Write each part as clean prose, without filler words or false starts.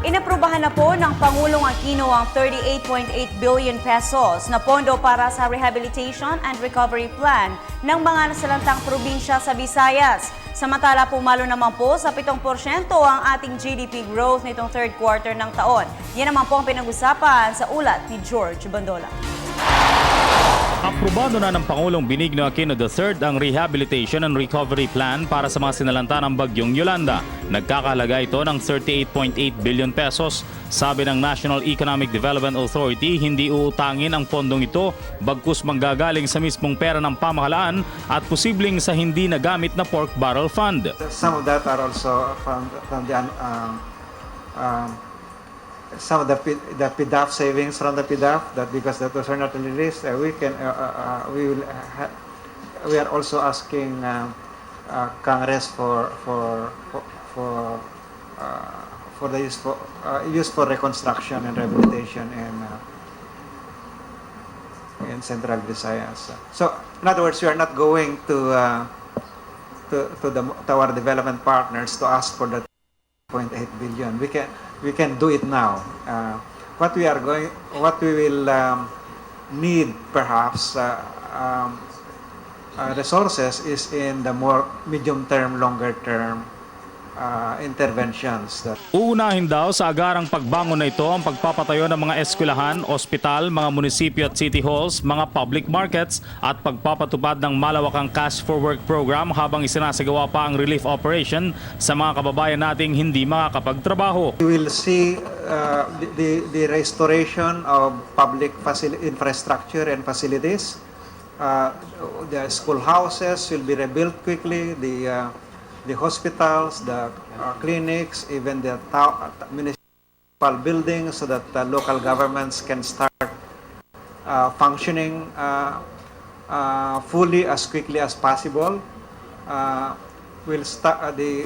Inaprubahan na po ng Pangulong Aquino ang 38.8 billion pesos na pondo para sa Rehabilitation and Recovery Plan ng mga nasalantang probinsya sa Visayas. Samantala pumalo naman po sa 7% ang ating GDP growth nitong third quarter ng taon. Yan naman po ang pinag-usapan sa ulat ni George Bandola. Aprobado na ng Pangulong Benigno Aquino III ang Rehabilitation and Recovery Plan para sa mga sinalanta ng bagyong Yolanda. Nagkakahalaga ito ng 38.8 billion pesos. Sabi ng National Economic Development Authority, hindi uutangin ang pondong ito bagkus manggagaling sa mismong pera ng pamahalaan at posibleng sa hindi nagamit na pork barrel fund. Some of that are also from the some of the PDAF savings from the PDAF, that because that was not released, we are also asking Congress for the use for reconstruction and rehabilitation in Central Visayas. So in other words, we are not going to our development partners to ask for that 0.8 billion. We can do it now. What we will need perhaps resources is in the more medium-term, longer-term interventions. Uunahin daw sa agarang pagbangon na ito ang pagpapatayo ng mga eskwelahan, ospital, mga munisipyo at city halls, mga public markets at pagpapatupad ng malawakang Cash for Work program habang isinasagawa pa ang relief operation sa mga kababayan nating hindi makakapagtrabaho. We will see the restoration of public infrastructure and facilities. The schoolhouses will be rebuilt quickly. The hospitals, the clinics, even the municipal buildings, so that local governments can start functioning fully as quickly as possible. We'll start the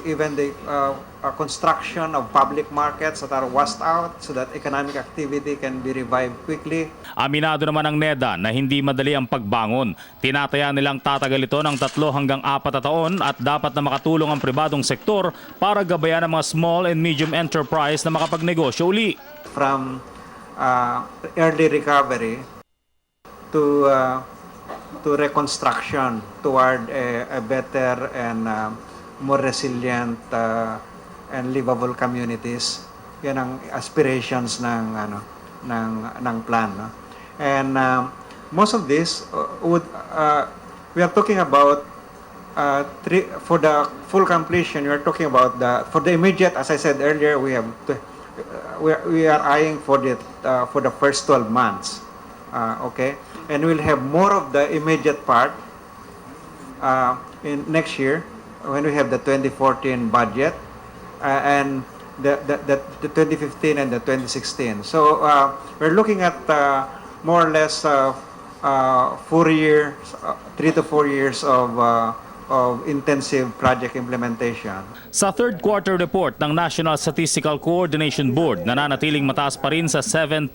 construction of public markets that are washed out so that economic activity can be revived quickly. Aminado naman ang NEDA na hindi madali ang pagbangon. Tinataya nilang tatagal ito ng 3 hanggang 4 na taon at dapat na makatulong ang pribadong sektor para gabayan ang mga small and medium enterprise na makapagnegosyo uli. From early recovery to reconstruction toward a better and more resilient and livable communities. Yan ang aspirations ng plan, no? And most of this we are talking about for the full completion. We are talking about for the immediate, as I said earlier, we are eyeing for the first 12 months. Okay, and we'll have more of the immediate part in next year when we have the 2014 budget and the 2015 and the 2016. So we're looking at more or less 4 years, 3 to 4 years of intensive project implementation. Sa third quarter report ng National Statistical Coordination Board, nananatiling mataas pa rin sa 7%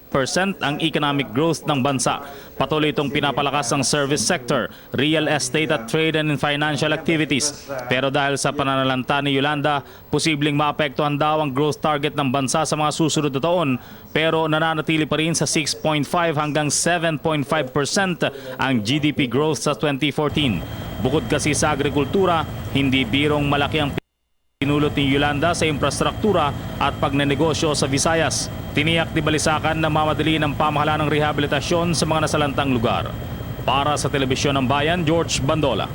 ang economic growth ng bansa. Patuloy itong pinapalakas ang service sector, real estate at trade and financial activities. Pero dahil sa pananalanta ni Yolanda, posibleng maapektuhan daw ang growth target ng bansa sa mga susunod na taon, pero nananatili pa rin sa 6.5 hanggang 7.5% ang GDP growth sa 2014. Bukod kasi sa agrikultura, hindi birong malaki ang pinulot ni Yolanda sa infrastruktura at pagnenegosyo sa Visayas. Tiniyak ni Balisacan na mamadali ng pamahalaan ng rehabilitasyon sa mga nasalantang lugar. Para sa Telebisyon ng Bayan, George Bandola.